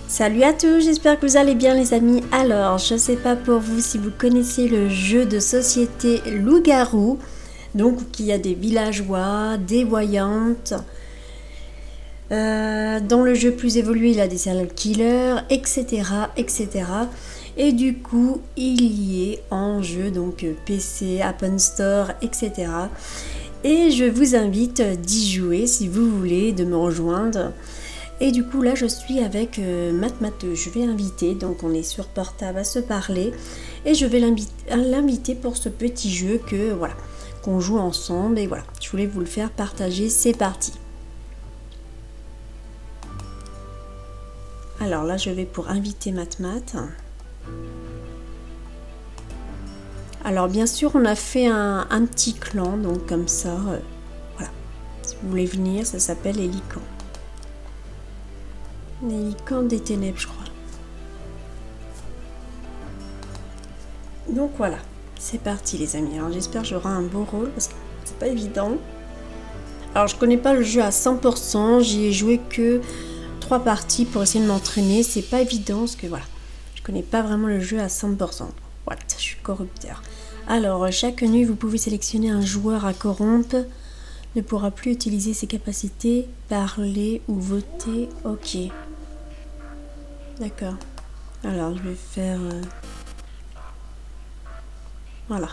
Salut à tous, j'espère que vous allez bien les amis. Alors, je sais pas pour vous si vous connaissez le jeu de société Loup-Garou. Donc, il y a des villageois, des voyantes. Dans le jeu plus évolué, il y a des serial killers, etc., etc. Et du coup, il y est en jeu, donc PC, Apple Store, etc. Et je vous invite d'y jouer si vous voulez, de me rejoindre. Et du coup là je suis avec Matmat, je vais l'inviter, donc on est sur portable à se parler et je vais l'inviter pour ce petit jeu que voilà qu'on joue ensemble et voilà, je voulais vous le faire partager, c'est parti. Alors là je vais pour inviter Matmat. Alors bien sûr on a fait un petit clan, donc comme ça, voilà, si vous voulez venir, ça s'appelle les Licans. Les Licans des ténèbres je crois. Donc voilà, c'est parti les amis. Alors j'espère que j'aurai un beau rôle parce que c'est pas évident. Alors je connais pas le jeu à 100%, j'y ai joué que 3 parties pour essayer de m'entraîner. C'est pas évident parce que voilà, je connais pas vraiment le jeu à 100%. Voilà, je suis corrupteur. Alors chaque nuit vous pouvez sélectionner un joueur à corrompre. Ne pourra plus utiliser ses capacités, parler ou voter. Ok. D'accord. Alors je vais faire... Voilà.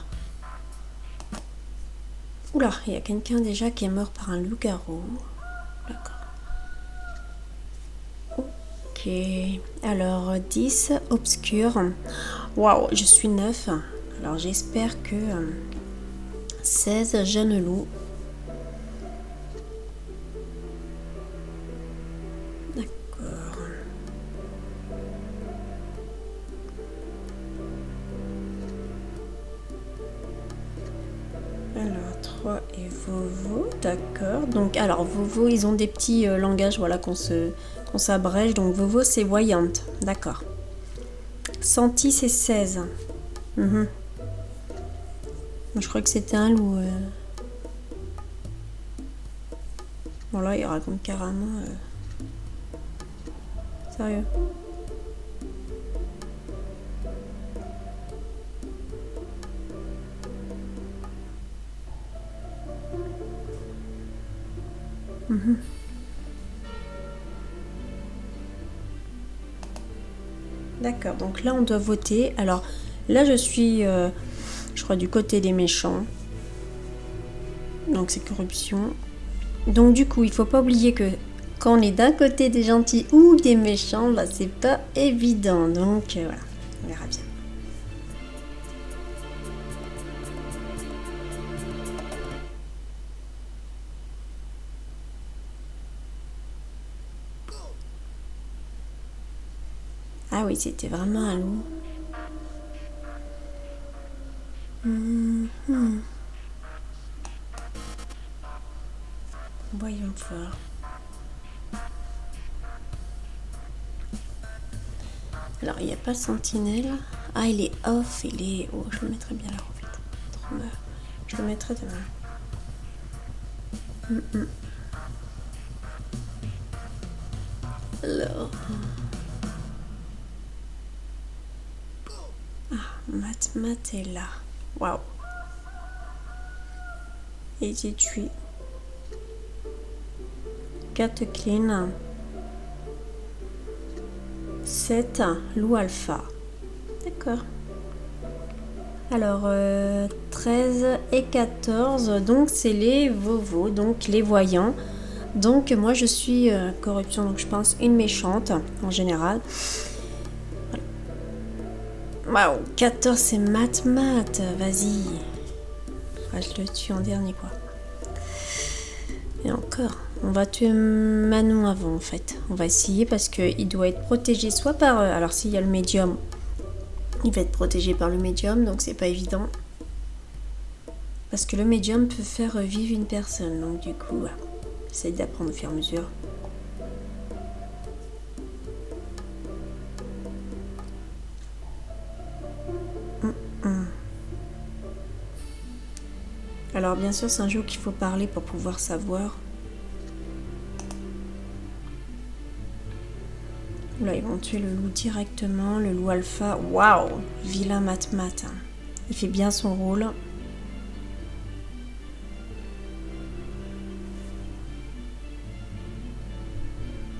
Oula, il y a quelqu'un déjà qui est mort par un loup-garou. D'accord. Ok. Alors, 10, obscur. Waouh, je suis 9. Alors, j'espère que 16, jeune loup. D'accord. Alors, 3 et Vovo. D'accord. Donc, alors, Vovo, ils ont des petits langages, voilà, qu'on s'abrège. Donc, Vovo, c'est voyante. D'accord. Senti, c'est 16. Je crois que c'était un loup. Bon là, il raconte carrément... Sérieux. D'accord, donc là on doit voter. Alors là je suis, je crois, du côté des méchants. Donc c'est corruption. Donc du coup il faut pas oublier que quand on est d'un côté des gentils ou des méchants, bah c'est pas évident. Donc voilà, on verra bien. Ah oui, c'était vraiment un loup. Voyons voir. Alors, il n'y a pas sentinelle. Ah, il est off, il est... Oh, je le mettrai bien là, en fait. Je le mettrai demain. Alors... Ah, Matmat est là. Waouh. Et j'ai tué 4 clean. 7 loup alpha. D'accord. Alors 13 et 14, donc c'est les Vovos, donc les voyants. Donc moi je suis corruption, donc je pense une méchante en général. Waouh, 14 c'est Matmat, vas-y. Ah, je le tue en dernier quoi. Et encore, on va tuer Manon avant en fait. On va essayer parce qu'il doit être protégé soit par... alors s'il y a le médium, il va être protégé par le médium, donc c'est pas évident. Parce que le médium peut faire vivre une personne, donc du coup, voilà. J'essaie d'apprendre au fur et à mesure. Alors bien sûr c'est un jeu qu'il faut parler pour pouvoir savoir. Là, ils vont tuer le loup directement. Le loup alpha. Waouh! Vilain mat-mat. Il fait bien son rôle.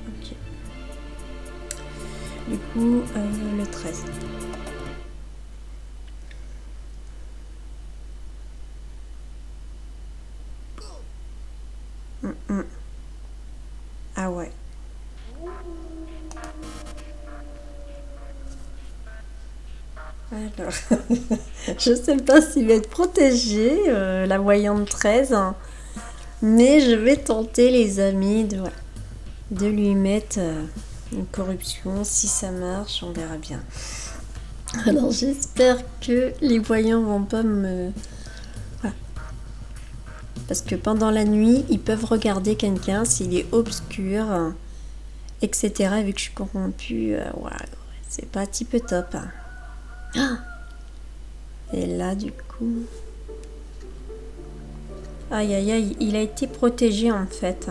Ok. Du coup, le 13. Ah ouais. Alors, je sais pas s'il va être protégé, la voyante 13, hein, mais je vais tenter, les amis, de lui mettre une corruption. Si ça marche, on verra bien. Alors, j'espère que les voyants vont pas me... Voilà. Parce que pendant la nuit, ils peuvent regarder quelqu'un s'il est obscur, etc. Vu que je suis corrompue, voilà, c'est pas type top. Hein. Et là, du coup... Aïe, aïe, aïe, il a été protégé, en fait.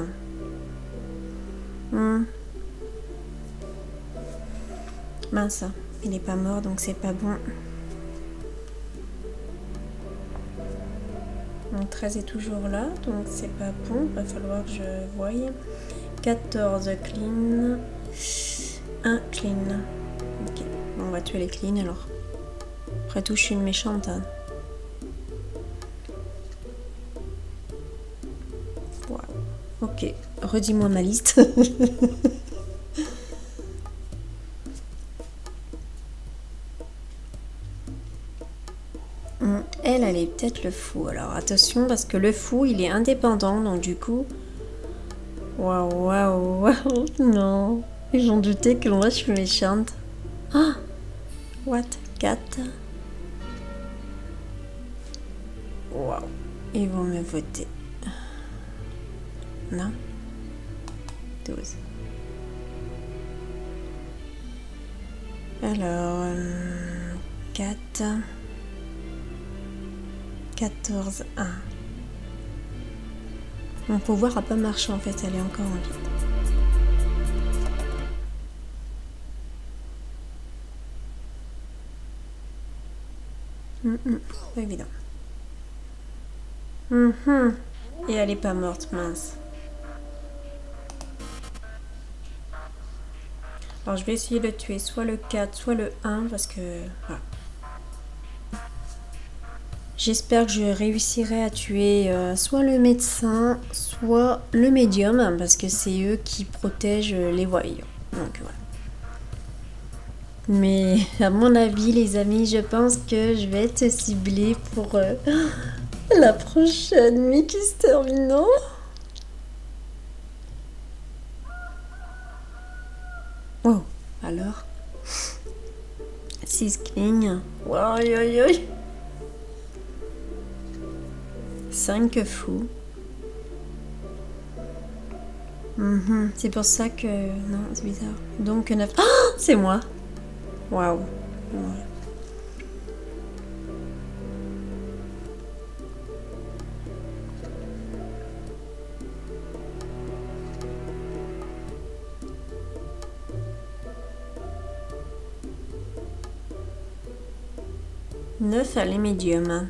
Mince, il n'est pas mort, donc c'est pas bon. Donc 13 est toujours là, donc c'est pas bon. Va falloir que je voie. 14 clean. 1 clean. Ok, on va tuer les clean alors. Après tout, je suis une méchante. Hein. Wow. Ok, redis-moi ma liste. Elle est peut-être le fou. Alors attention, parce que le fou, il est indépendant, donc du coup... Waouh, waouh, waouh, non. Ils ont douté que moi, je suis méchante. Ah, what? 4. Waouh, ils vont me voter. Non? 12. Alors, 4... 14, 1. Mon pouvoir a pas marché en fait, elle est encore en vie. Pas évident. Et elle est pas morte, mince. Alors je vais essayer de tuer soit le 4, soit le 1 parce que... Voilà. J'espère que je réussirai à tuer soit le médecin, soit le médium, parce que c'est eux qui protègent les voyants. Donc voilà. Mais à mon avis, les amis, je pense que je vais être ciblée pour la prochaine nuit qui se termine. Non ? Oh, alors 6 clean. Aïe aïe aïe. 5 fous. C'est pour ça que... Non, c'est bizarre. Donc 9... Oh, c'est moi. Waouh. Ouais. Neuf à les médiums.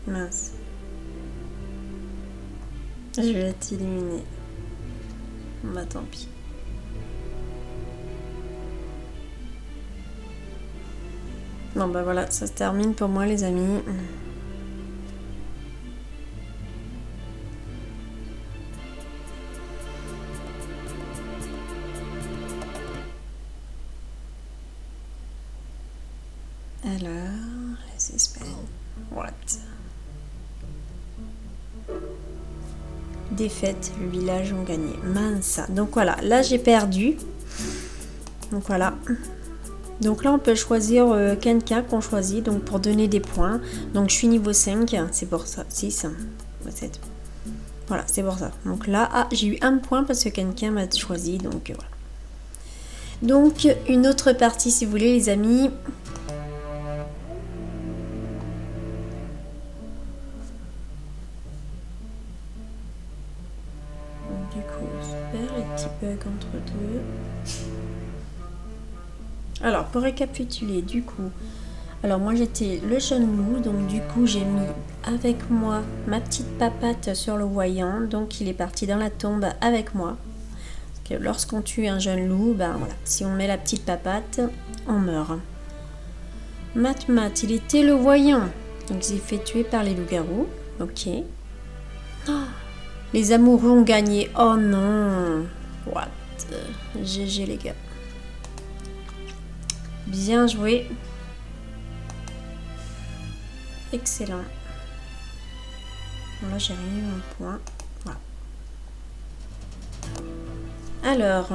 Mince. Je vais t'éliminer. Bah tant pis. Bon bah voilà, ça se termine pour moi les amis. Alors, les suspects. What? Défaite, le village ont gagné. Mince. Donc voilà, là j'ai perdu. Donc voilà. Donc là, on peut choisir quelqu'un qu'on choisit donc pour donner des points. Donc je suis niveau 5, c'est pour ça. 6, 7. Voilà, c'est pour ça. Donc là, ah, j'ai eu un point parce que quelqu'un m'a choisi. Donc voilà. Donc une autre partie si vous voulez les amis. Donc, du coup, super, les petits bugs entre deux. Alors pour récapituler du coup. Alors moi j'étais le jeune loup, donc du coup j'ai mis avec moi ma petite papate sur le voyant, donc il est parti dans la tombe avec moi. Parce que lorsqu'on tue un jeune loup, ben voilà, si on met la petite papate, on meurt. Mat, il était le voyant, donc il s'est fait tuer par les loups-garous, ok. Oh, les amoureux ont gagné, oh non, what, GG les gars. Bien joué. Excellent. Bon, là, j'ai rien eu un point. Voilà. Alors,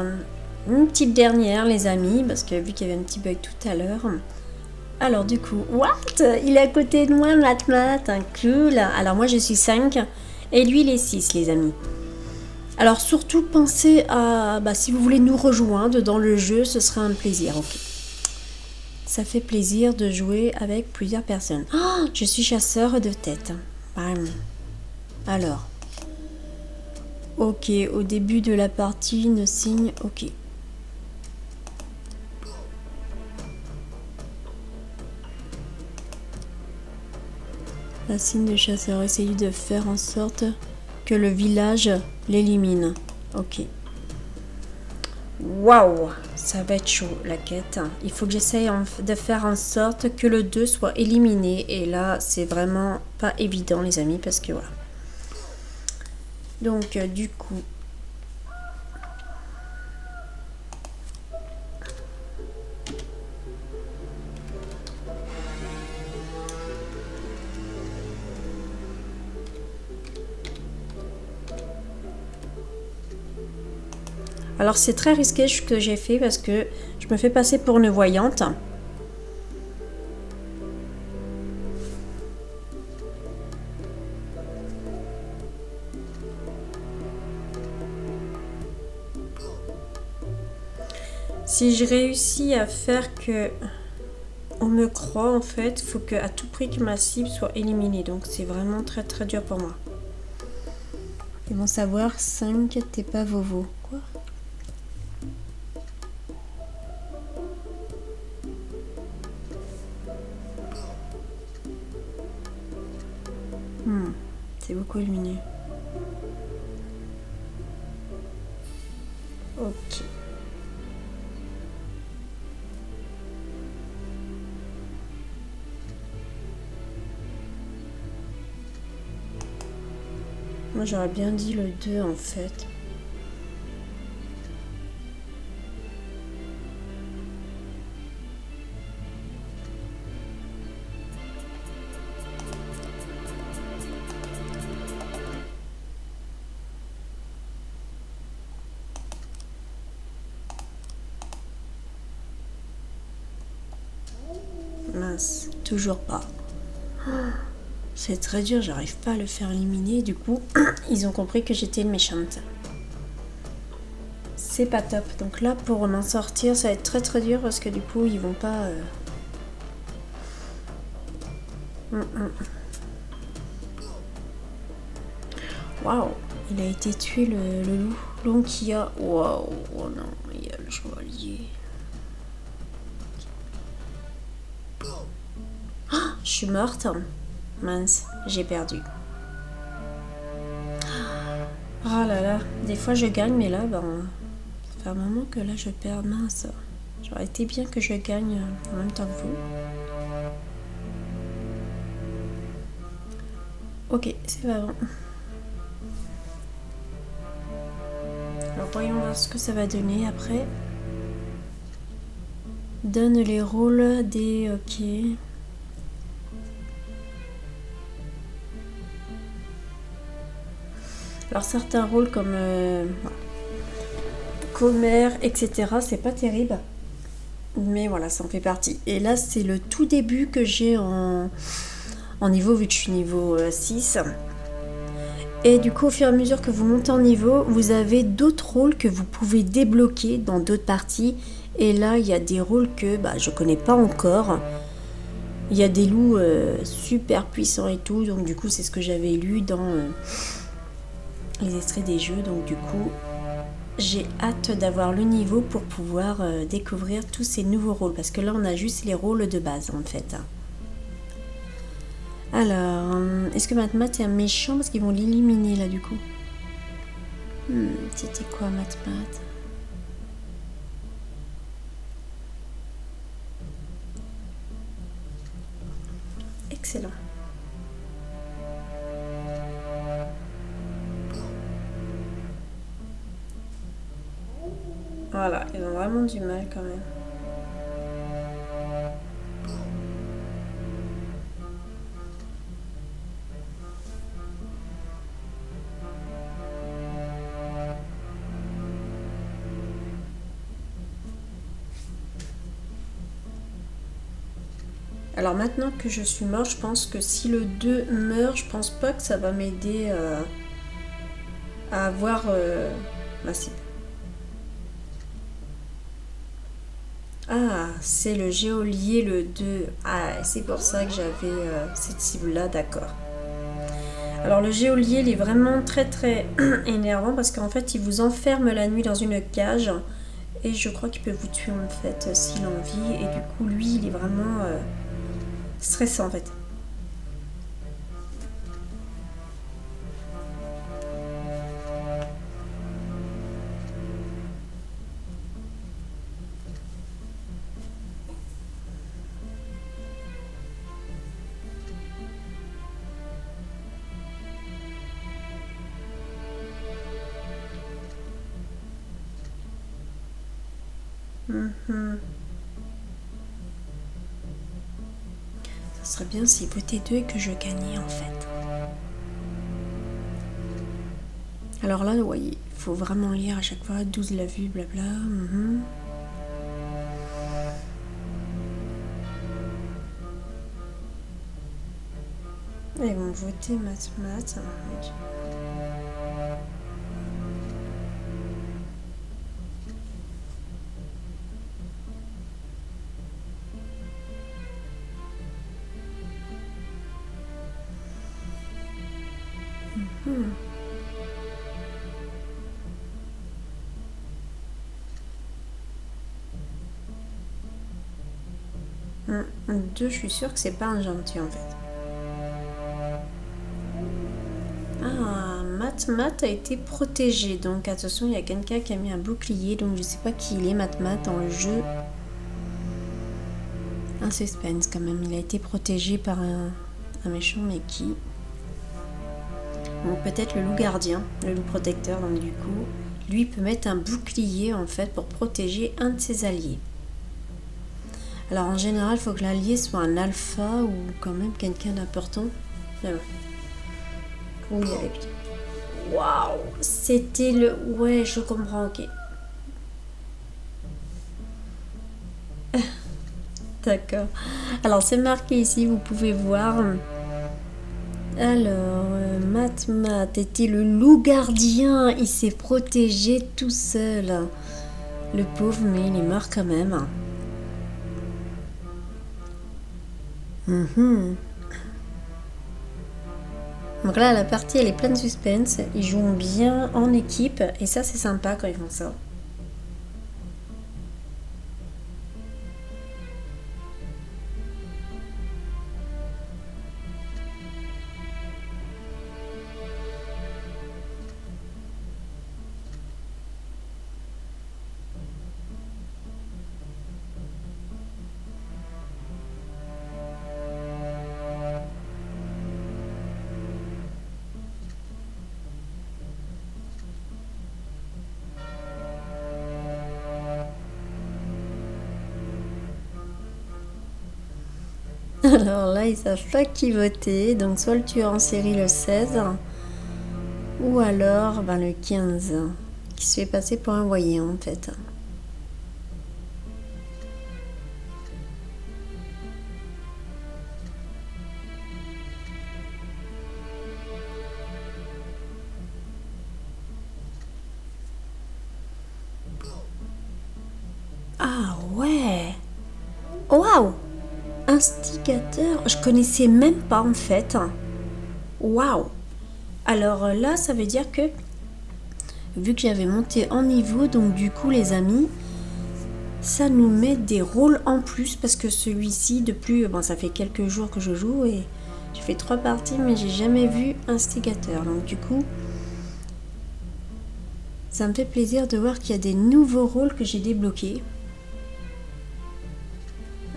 une petite dernière, les amis, parce que vu qu'il y avait un petit bug tout à l'heure. Alors, du coup, what? Il est à côté de moi, Mat, cool. Alors, moi, je suis 5 et lui, il est 6, les amis. Alors, surtout, pensez à... Bah, si vous voulez nous rejoindre dans le jeu, ce sera un plaisir, ok. Ça fait plaisir de jouer avec plusieurs personnes. Oh, je suis chasseur de tête. Bam. Alors. Ok, au début de la partie, ne signe. Ok. La signe de chasseur. Essayez de faire en sorte que le village l'élimine. Ok. Waouh, ça va être chaud la quête. Il faut que j'essaye de faire en sorte que le 2 soit éliminé. Et là, c'est vraiment pas évident les amis parce que voilà. Donc du coup... Alors c'est très risqué ce que j'ai fait parce que je me fais passer pour une voyante. Si je réussis à faire que on me croit en fait, il faut que à tout prix que ma cible soit éliminée. Donc c'est vraiment très très dur pour moi. Ils vont savoir 5, t'es pas Vovo. Quoi? C'est beaucoup lumineux. Ok. Moi j'aurais bien dit le 2 en fait. Mince, toujours pas. C'est très dur, j'arrive pas à le faire éliminer. Du coup, ils ont compris que j'étais une méchante. C'est pas top. Donc là, pour m'en sortir, ça va être très très dur parce que du coup, ils vont pas... Waouh, il a été tué le loup. Donc il y a... Waouh, oh non, il y a le chevalier. Oh, je suis morte. Mince, j'ai perdu. Oh là là, des fois je gagne, mais là, ben, ça fait un moment que là je perds. Mince. J'aurais été bien que je gagne en même temps que vous. Ok, c'est pas bon. Alors voyons voir ce que ça va donner après. Donne les rôles des... Ok. Alors certains rôles comme commère, etc. C'est pas terrible. Mais voilà, ça en fait partie. Et là, c'est le tout début que j'ai en niveau, vu que je suis niveau 6. Et du coup, au fur et à mesure que vous montez en niveau, vous avez d'autres rôles que vous pouvez débloquer dans d'autres parties. Et là, il y a des rôles que je connais pas encore. Il y a des loups super puissants et tout. Donc du coup, c'est ce que j'avais lu dans les extraits des jeux. Donc du coup, j'ai hâte d'avoir le niveau pour pouvoir découvrir tous ces nouveaux rôles. Parce que là, on a juste les rôles de base en fait. Alors, est-ce que Matmat est un méchant? Parce qu'ils vont l'éliminer là du coup. C'était quoi Matmat? Excellent. Voilà, ils ont vraiment du mal quand même. Alors maintenant que je suis mort, je pense que si le 2 meurt, je pense pas que ça va m'aider à avoir ma cible. Ah, c'est le géolier le 2. Ah, c'est pour ça que j'avais cette cible-là, d'accord. Alors le géolier, il est vraiment très très énervant parce qu'en fait, il vous enferme la nuit dans une cage et je crois qu'il peut vous tuer en fait s'il a envie. Et du coup, lui, il est vraiment stressant en fait. Ça serait bien s'il votait 2 et que je gagnais en fait. Alors là, vous voyez, il faut vraiment lire à chaque fois, 12 l'a vu, blabla. Ils vont voter Matmat. Deux, je suis sûre que c'est pas un gentil en fait. Ah, Matmat a été protégé. Donc attention, il y a quelqu'un qui a mis un bouclier. Donc je sais pas qui il est, Matmat, dans le jeu. Un suspense quand même. Il a été protégé par un méchant, mais qui? Donc peut-être le loup gardien, le loup protecteur. Donc du coup, lui peut mettre un bouclier en fait pour protéger un de ses alliés. Alors en général, il faut que l'allié soit un alpha ou quand même quelqu'un d'important. Oui, avec lui. Waouh, c'était le... Ouais, je comprends, ok. D'accord. Alors c'est marqué ici, vous pouvez voir. Alors, Matmat était le loup gardien. Il s'est protégé tout seul. Le pauvre, mais il est mort quand même. Donc là, la partie, elle est pleine de suspense. Ils jouent bien en équipe. Et ça, c'est sympa quand ils font ça. Alors là, ils savent pas qui voter. Donc soit le tueur en série le 16, ou alors le 15, qui se fait passer pour un voyant en fait. ouais. Waouh! Instigateur, je connaissais même pas en fait. Waouh! Alors là, ça veut dire que vu que j'avais monté en niveau, donc du coup les amis, ça nous met des rôles en plus parce que celui-ci, depuis, bon, ça fait quelques jours que je joue et j'ai fait 3 parties, mais j'ai jamais vu instigateur. Donc du coup, ça me fait plaisir de voir qu'il y a des nouveaux rôles que j'ai débloqués.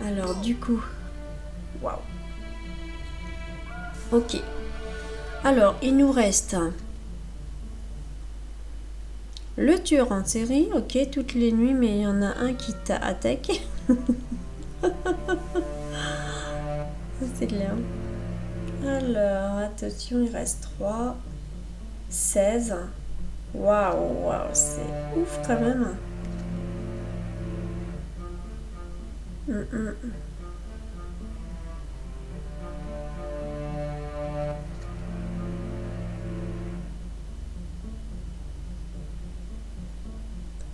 Alors du coup, waouh. Ok. Alors il nous reste le tueur en série, ok, toutes les nuits, mais il y en a un qui t'a attaqué. C'est clair. Alors, attention, il reste 3, 16. Waouh, waouh, c'est ouf quand même.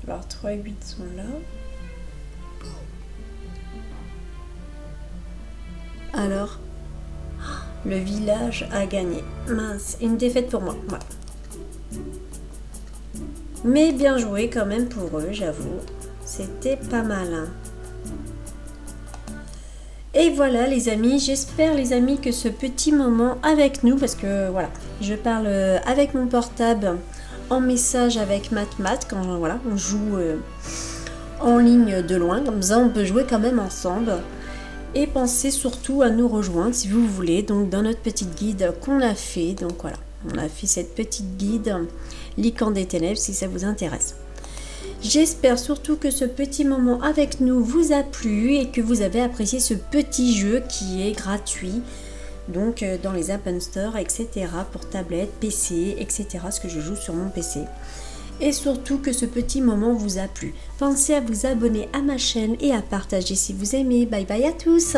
Alors, 3 et 8 sont là. Alors, le village a gagné. Mince, une défaite pour moi. Voilà. Mais bien joué quand même pour eux, j'avoue. C'était pas mal. Hein. Et voilà les amis, j'espère les amis que ce petit moment avec nous, parce que voilà, je parle avec mon portable en message avec Matmat quand voilà, on joue en ligne de loin, comme ça on peut jouer quand même ensemble. Et pensez surtout à nous rejoindre si vous voulez, donc dans notre petite guide qu'on a fait. Donc voilà, on a fait cette petite guide Lycan des Ténèbres si ça vous intéresse. J'espère surtout que ce petit moment avec nous vous a plu et que vous avez apprécié ce petit jeu qui est gratuit. Donc dans les App Store, etc. pour tablette, PC, etc. Ce que je joue sur mon PC. Et surtout que ce petit moment vous a plu. Pensez à vous abonner à ma chaîne et à partager si vous aimez. Bye bye à tous!